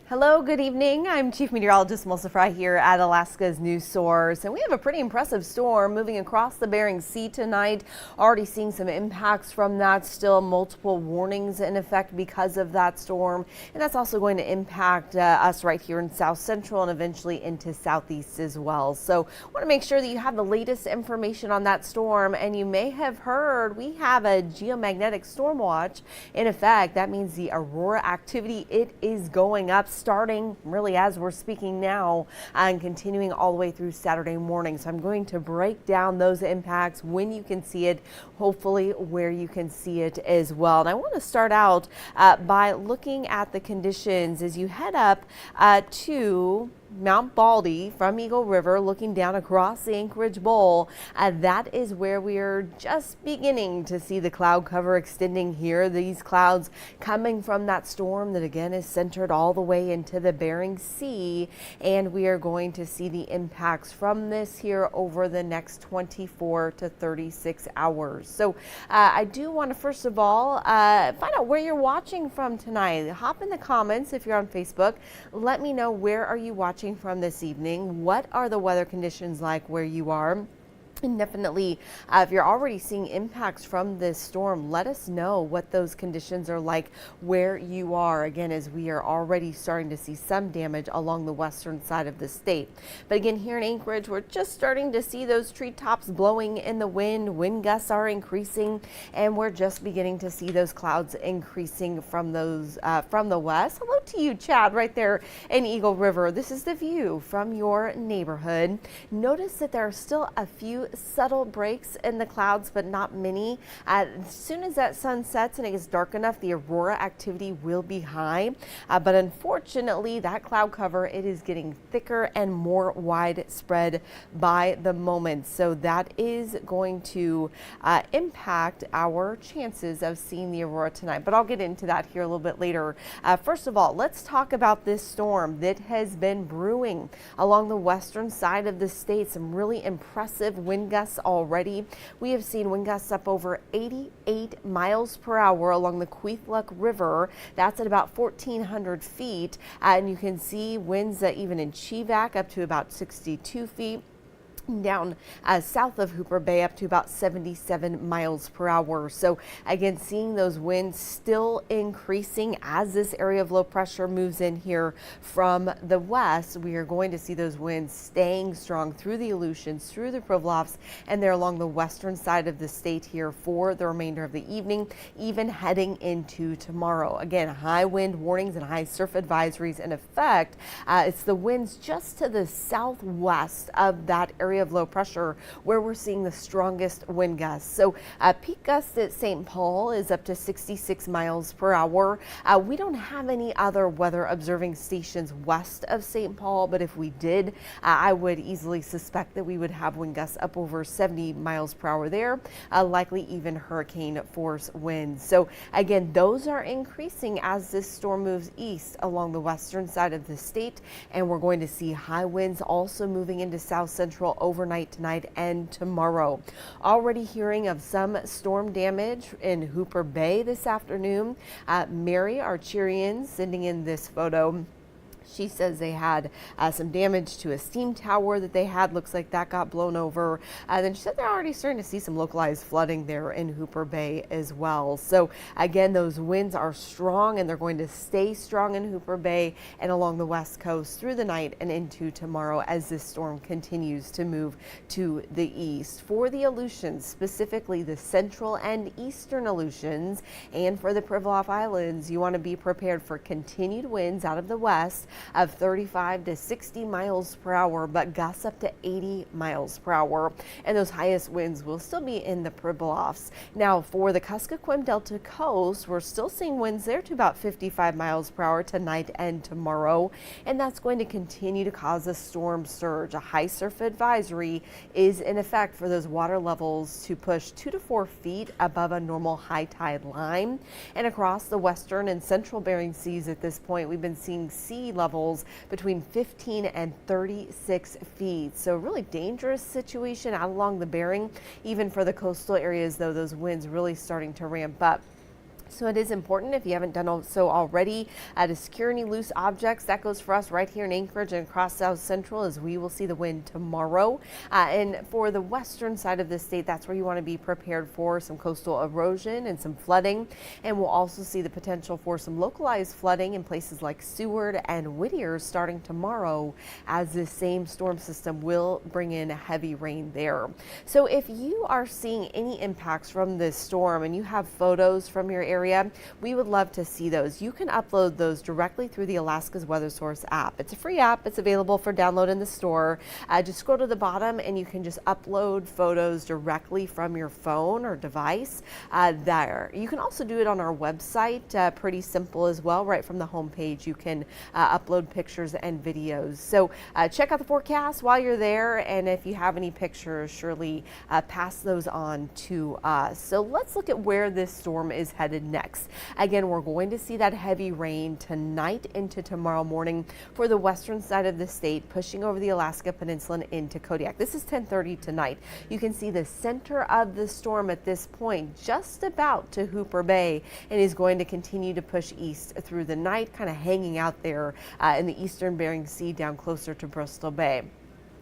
Hello, good evening. I'm Chief Meteorologist Melissa Frey here at Alaska's News Source, and we have a pretty impressive storm moving across the Bering Sea tonight. Already seeing some impacts from that. Still multiple warnings in effect because of that storm, and that's also going to impact us right here in South Central and eventually into Southeast as well. So want to make sure that you have the latest information on that storm, and you may have heard we have a geomagnetic storm watch in effect. That means the Aurora activity, it is going up, starting really as we're speaking now and continuing all the way through Saturday morning. So I'm going to break down those impacts, when you can see it, hopefully where you can see it as well. And I want to start out by looking at the conditions as you head up to Mount Baldy from Eagle River, looking down across the Anchorage Bowl. That is where we are just beginning to see the cloud cover extending here. These clouds coming from that storm that again is centered all the way into the Bering Sea, and we are going to see the impacts from this here over the next 24 to 36 hours. So I do want to first of all find out where you're watching from tonight. Hop in the comments if you're on Facebook. Let me know, where are you watching from this evening? What are the weather conditions like where you are? And definitely, if you're already seeing impacts from this storm, let us know what those conditions are like where you are. Again, as we are already starting to see some damage along the western side of the state. But again, here in Anchorage, we're just starting to see those treetops blowing in the wind. Wind gusts are increasing, and we're just beginning to see those clouds increasing from those from the west. Hello to you, Chad, right there in Eagle River. This is the view from your neighborhood. Notice that there are still a few subtle breaks in the clouds, but not many. As soon as that sun sets and it gets dark enough, the Aurora activity will be high. But unfortunately, that cloud cover, it is getting thicker and more widespread by the moment. So that is going to impact our chances of seeing the Aurora tonight. But I'll get into that here a little bit later. First of all, let's talk about this storm that has been brewing along the western side of the state. Some really impressive wind gusts already. We have seen wind gusts up over 88 miles per hour along the Queethluck River. That's at about 1,400 feet. And you can see winds even in Chivak up to about 62 feet. Down south of Hooper Bay up to about 77 miles per hour. So again, seeing those winds still increasing as this area of low pressure moves in here from the west. We are going to see those winds staying strong through the Aleutians, through the Pribilofs, and they're along the western side of the state here for the remainder of the evening, even heading into tomorrow. Again, high wind warnings and high surf advisories in effect. It's the winds just to the southwest of that area of low pressure where we're seeing the strongest wind gusts. So peak gust at St. Paul is up to 66 miles per hour. We don't have any other weather observing stations west of St. Paul, but if we did, I would easily suspect that we would have wind gusts up over 70 miles per hour there, likely even hurricane force winds. So again, those are increasing as this storm moves east along the western side of the state, and we're going to see high winds also moving into South Central overnight tonight and tomorrow. Already hearing of some storm damage in Hooper Bay this afternoon. Mary Archerian sending in this photo. She says they had some damage to a steam tower that they had. Looks like that got blown over. Then she said they're already starting to see some localized flooding there in Hooper Bay as well. So again, those winds are strong, and they're going to stay strong in Hooper Bay and along the west coast through the night and into tomorrow as this storm continues to move to the east. For the Aleutians, specifically the central and eastern Aleutians, and for the Pribilof Islands, you want to be prepared for continued winds out of the west of 35 to 60 miles per hour, but gusts up to 80 miles per hour. And those highest winds will still be in the Pribilofs. Now, for the Kuskokwim Delta coast, we're still seeing winds there to about 55 miles per hour tonight and tomorrow. And that's going to continue to cause a storm surge. A high surf advisory is in effect for those water levels to push 2 to 4 feet above a normal high tide line. And across the western and central Bering Seas at this point, we've been seeing sea levels between 15 and 36 feet. So really dangerous situation out along the Bering. Even for the coastal areas, though, those winds really starting to ramp up. So it is important, if you haven't done so already, to secure any loose objects. That goes for us right here in Anchorage and across South Central, as we will see the wind tomorrow. And for the western side of the state, that's where you want to be prepared for some coastal erosion and some flooding. And we'll also see the potential for some localized flooding in places like Seward and Whittier starting tomorrow, as this same storm system will bring in heavy rain there. So if you are seeing any impacts from this storm and you have photos from your area, we would love to see those. You can upload those directly through the Alaska's Weather Source app. It's a free app. It's available for download in the store. Just scroll to the bottom and you can just upload photos directly from your phone or device there. You can also do it on our website. Pretty simple as well. Right from the homepage, you can upload pictures and videos. So check out the forecast while you're there, and if you have any pictures, surely pass those on to us. So let's look at where this storm is headed next. Again, we're going to see that heavy rain tonight into tomorrow morning for the western side of the state, pushing over the Alaska Peninsula and into Kodiak. This is 10:30 tonight. You can see the center of the storm at this point just about to Hooper Bay, and is going to continue to push east through the night, kind of hanging out there in the eastern Bering Sea down closer to Bristol Bay.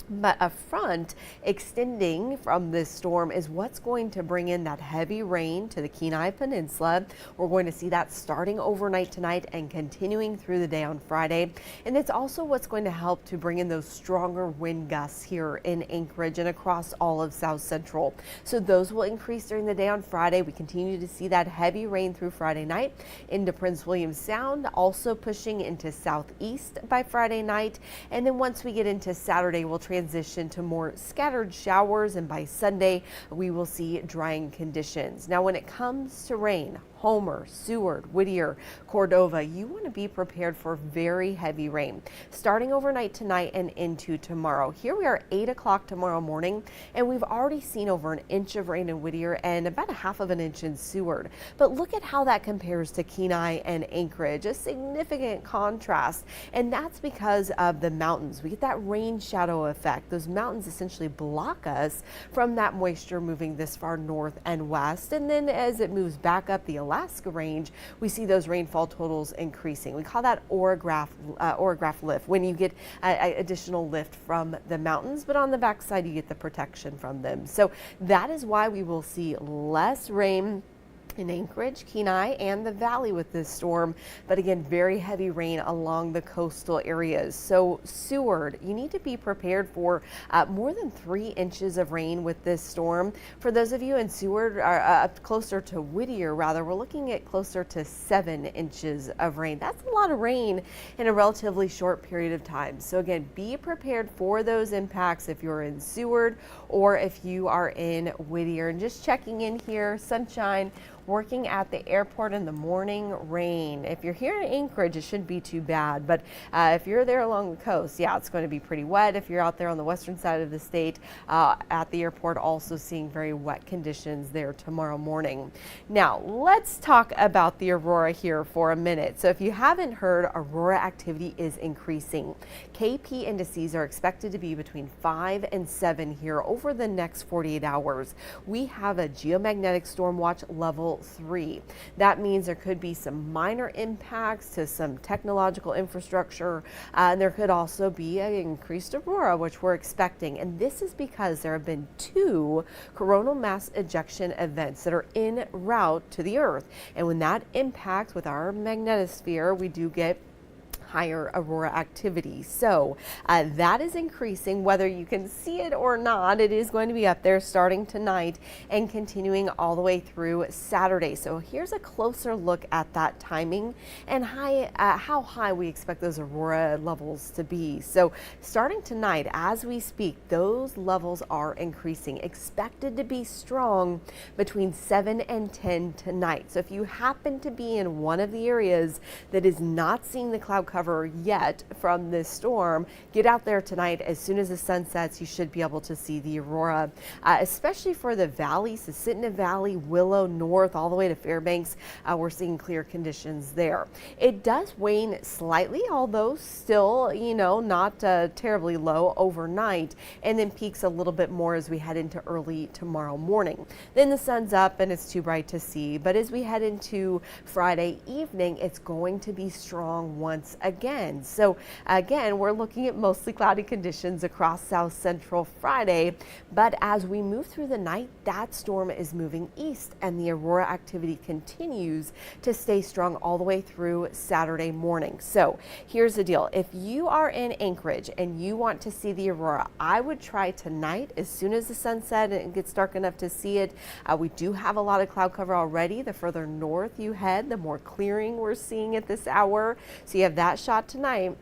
But a front extending from this storm is what's going to bring in that heavy rain to the Kenai Peninsula. We're going to see that starting overnight tonight and continuing through the day on Friday. And it's also what's going to help to bring in those stronger wind gusts here in Anchorage and across all of South Central. So those will increase during the day on Friday. We continue to see that heavy rain through Friday night into Prince William Sound, also pushing into southeast by Friday night. And then once we get into Saturday, we'll transition to more scattered showers, and by Sunday we will see drying conditions. Now when it comes to rain, Homer, Seward, Whittier, Cordova, you want to be prepared for very heavy rain starting overnight tonight and into tomorrow. Here we are 8 o'clock tomorrow morning, and we've already seen over an inch of rain in Whittier and about a half of an inch in Seward. But look at how that compares to Kenai and Anchorage, a significant contrast. And that's because of the mountains. We get that rain shadow effect. Those mountains essentially block us from that moisture moving this far north and west. And then as it moves back up the Alaska range, we see those rainfall totals increasing. We call that orograph lift, when you get additional lift from the mountains, but on the backside you get the protection from them. So that is why we will see less rain in Anchorage, Kenai, and the valley with this storm, but again, very heavy rain along the coastal areas. So Seward, you need to be prepared for more than 3 inches of rain with this storm. For those of you in Seward, up closer to Whittier, rather, we're looking at closer to 7 inches of rain. That's a lot of rain in a relatively short period of time. So again, be prepared for those impacts if you're in Seward or if you are in Whittier. And just checking in here, sunshine, working at the airport in the morning, rain. If you're here in Anchorage, it shouldn't be too bad, but if you're there along the coast, yeah, it's going to be pretty wet. If you're out there on the western side of the state at the airport, also seeing very wet conditions there tomorrow morning. Now, let's talk about the Aurora here for a minute. So if you haven't heard, Aurora activity is increasing. KP indices are expected to be between 5 and 7 here over the next 48 hours. We have a geomagnetic storm watch level 3. That means there could be some minor impacts to some technological infrastructure, and there could also be an increased aurora, which we're expecting. And this is because there have been 2 coronal mass ejection events that are en route to the Earth. And when that impacts with our magnetosphere, we do get higher aurora activity. So that is increasing, whether you can see it or not. It is going to be up there starting tonight and continuing all the way through Saturday. So here's a closer look at that timing and how high we expect those aurora levels to be. So starting tonight, as we speak, those levels are increasing, expected to be strong between 7 and 10 tonight. So if you happen to be in one of the areas that is not seeing the cloud cover cover yet from this storm, get out there tonight. As soon as the sun sets, you should be able to see the aurora, especially for the valleys, the Sitna Valley, Willow North, all the way to Fairbanks. We're seeing clear conditions there. It does wane slightly, although still, not terribly low overnight, and then peaks a little bit more as we head into early tomorrow morning. Then the sun's up and it's too bright to see, but as we head into Friday evening, it's going to be strong once again. So again, we're looking at mostly cloudy conditions across south central Friday, but as we move through the night, that storm is moving east and the aurora activity continues to stay strong all the way through Saturday morning. So here's the deal. If you are in Anchorage and you want to see the aurora, I would try tonight as soon as the sun sets and it gets dark enough to see it. We do have a lot of cloud cover already. The further north you head, the more clearing we're seeing at this hour. So you have that shot tonight.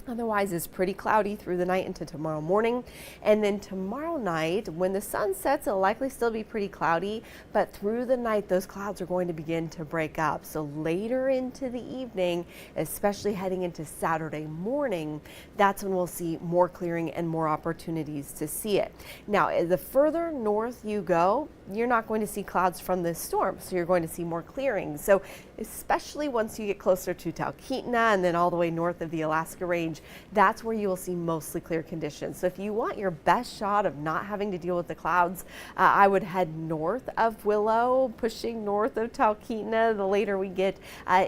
Otherwise, it's pretty cloudy through the night into tomorrow morning. And then tomorrow night, when the sun sets, it'll likely still be pretty cloudy, but through the night, those clouds are going to begin to break up. So later into the evening, especially heading into Saturday morning, that's when we'll see more clearing and more opportunities to see it. Now, the further north you go, you're not going to see clouds from this storm, so you're going to see more clearing. So especially once you get closer to Talkeetna and then all the way north of the Alaska Range, that's where you will see mostly clear conditions. So if you want your best shot of not having to deal with the clouds, I would head north of Willow, pushing north of Talkeetna the later we get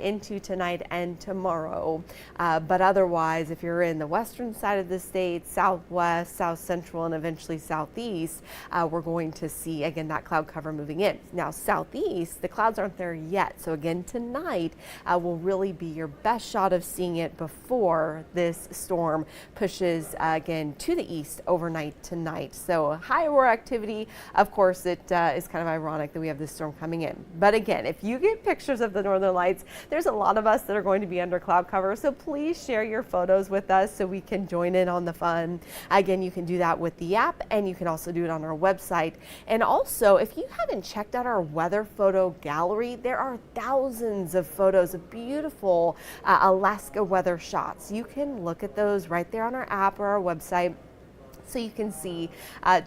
into tonight and tomorrow. But otherwise, if you're in the western side of the state, southwest, south central, and eventually southeast, we're going to see, again, that cloud cover moving in. Now, southeast, the clouds aren't there yet. So again, tonight will really be your best shot of seeing it before this storm pushes again to the east overnight tonight. So high aurora activity. Of course, it is kind of ironic that we have this storm coming in. But again, if you get pictures of the northern lights, there's a lot of us that are going to be under cloud cover. So please share your photos with us so we can join in on the fun. Again, you can do that with the app, and you can also do it on our website. And also, if you haven't checked out our weather photo gallery, there are thousands of photos of beautiful Alaska weather shots. You can look at those right there on our app or our website, so you can see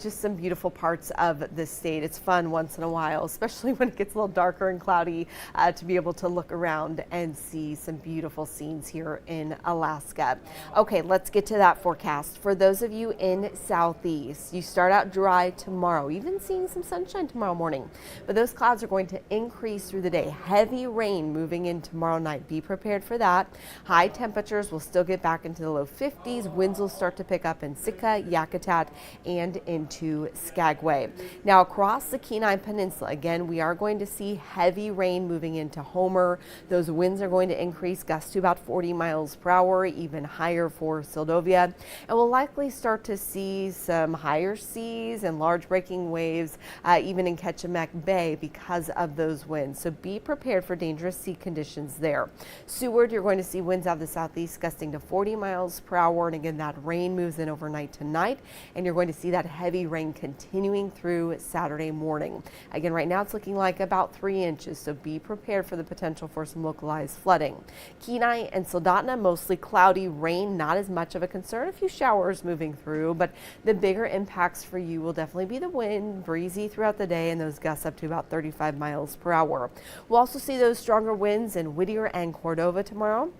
just some beautiful parts of the state. It's fun once in a while, especially when it gets a little darker and cloudy, to be able to look around and see some beautiful scenes here in Alaska. Okay, let's get to that forecast. For those of you in southeast, you start out dry tomorrow, even seeing some sunshine tomorrow morning, but those clouds are going to increase through the day. Heavy rain moving in tomorrow night. Be prepared for that. High temperatures will still get back into the low 50s. Winds will start to pick up in Sitka, Yakutat, and into Skagway. Now across the Kenai Peninsula, again, we are going to see heavy rain moving into Homer. Those winds are going to increase, gusts to about 40 miles per hour, even higher for Seldovia. And we'll likely start to see some higher seas and large breaking waves, even in Ketchimek Bay because of those winds. So be prepared for dangerous sea conditions there. Seward, you're going to see winds out of the southeast gusting to 40 miles per hour. And again, that rain moves in overnight tonight, and you're going to see that heavy rain continuing through Saturday morning. Again, right now it's looking like about 3 inches, so be prepared for the potential for some localized flooding. Kenai and Soldotna, mostly cloudy, rain not as much of a concern, a few showers moving through, but the bigger impacts for you will definitely be the wind, breezy throughout the day, and those gusts up to about 35 miles per hour. We'll also see those stronger winds in Whittier and Cordova tomorrow,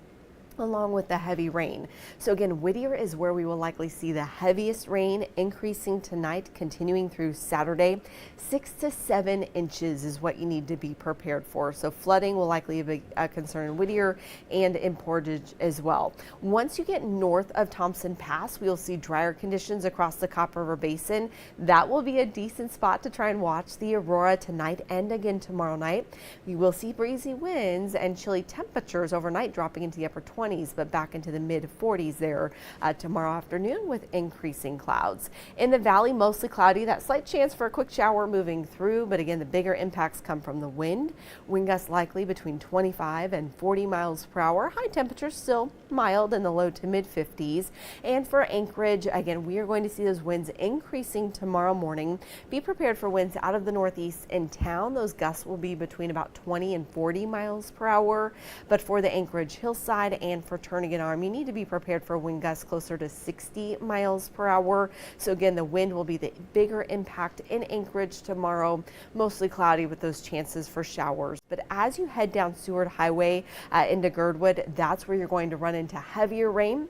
along with the heavy rain. So again, Whittier is where we will likely see the heaviest rain, increasing tonight, continuing through Saturday. 6 to 7 inches is what you need to be prepared for. So flooding will likely be a concern in Whittier and in Portage as well. Once you get north of Thompson Pass, we'll see drier conditions across the Copper River Basin. That will be a decent spot to try and watch the aurora tonight and again tomorrow night. You will see breezy winds and chilly temperatures overnight, dropping into the upper 20s, but back into the mid 40s there tomorrow afternoon with increasing clouds. In the valley, mostly cloudy, that slight chance for a quick shower moving through, but again, the bigger impacts come from the wind. Wind gusts likely between 25 and 40 miles per hour. High temperatures still mild in the low to mid 50s. And for Anchorage, again, we are going to see those winds increasing tomorrow morning. Be prepared for winds out of the northeast in town. Those gusts will be between about 20 and 40 miles per hour. But for the Anchorage hillside and and for turning an arm, you need to be prepared for wind gusts closer to 60 miles per hour. So again, the wind will be the bigger impact in Anchorage tomorrow, mostly cloudy with those chances for showers. But as you head down Seward Highway into Girdwood, that's where you're going to run into heavier rain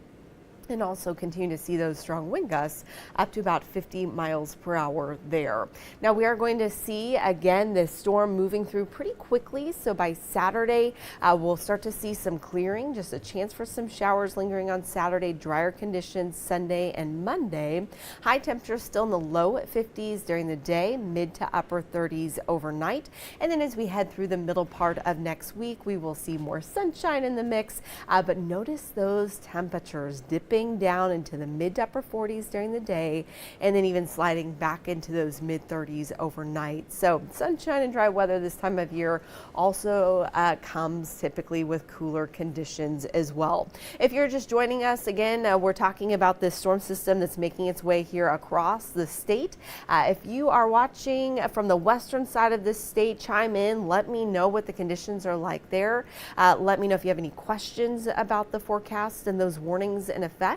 and also continue to see those strong wind gusts up to about 50 miles per hour there. Now we are going to see again this storm moving through pretty quickly. So by Saturday, we'll start to see some clearing, just a chance for some showers lingering on Saturday, drier conditions Sunday and Monday. High temperatures still in the low 50s during the day, mid to upper 30s overnight. And then as we head through the middle part of next week, we will see more sunshine in the mix, but notice those temperatures dipping down into the mid to upper 40s during the day, and then even sliding back into those mid 30s overnight. So sunshine and dry weather this time of year also comes typically with cooler conditions as well. If you're just joining us again, we're talking about this storm system that's making its way here across the state. If you are watching from the western side of this state, chime in. Let me know what the conditions are like there. Let me know if you have any questions about the forecast and those warnings in effect.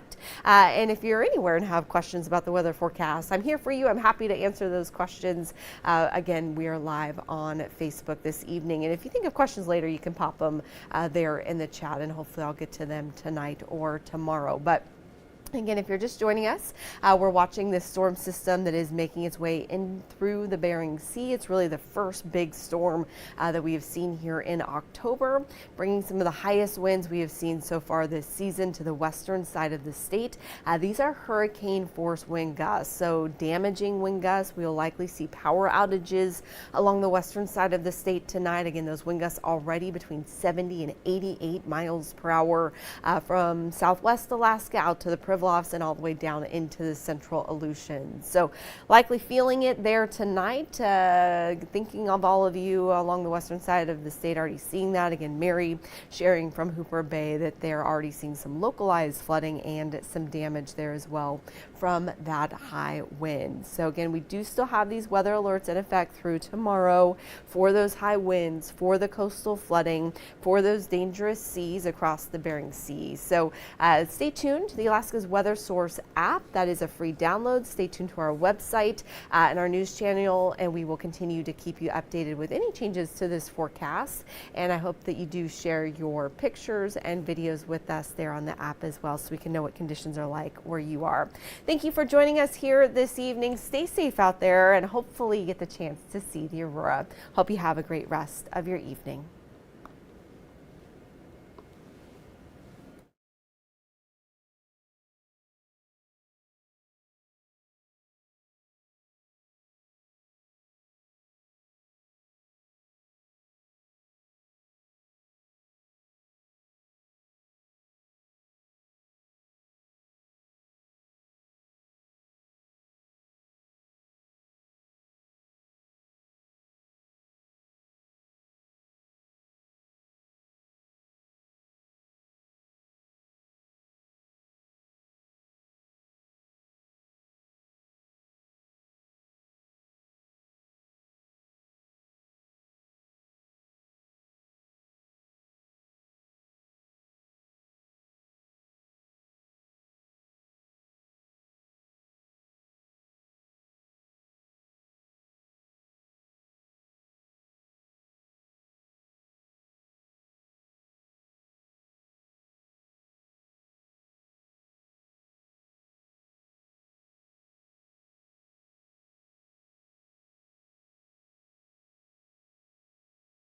And if you're anywhere and have questions about the weather forecast, I'm here for you. I'm happy to answer those questions. Again, we are live on Facebook this evening. And if you think of questions later, you can pop them there in the chat, and hopefully I'll get to them tonight or tomorrow. But again, if you're just joining us, we're watching this storm system that is making its way in through the Bering Sea. It's really the first big storm that we have seen here in October, bringing some of the highest winds we have seen so far this season to the western side of the state. These are hurricane force wind gusts, so damaging wind gusts. We will likely see power outages along the western side of the state tonight. Again, those wind gusts already between 70 and 88 miles per hour from southwest Alaska out to the Privilege and all the way down into the central Aleutians. So likely feeling it there tonight. Thinking of all of you along the western side of the state already seeing that. Again, Mary sharing from Hooper Bay that they're already seeing some localized flooding and some damage there as well from that high wind. So again, we do still have these weather alerts in effect through tomorrow for those high winds, for the coastal flooding, for those dangerous seas across the Bering Sea. So stay tuned to the Alaska's Weather Source app. That is a free download. Stay tuned to our website and our news channel, and we will continue to keep you updated with any changes to this forecast. And I hope that you do share your pictures and videos with us there on the app as well, so we can know what conditions are like where you are. Thank you for joining us here this evening. Stay safe out there, and hopefully you get the chance to see the aurora. Hope you have a great rest of your evening.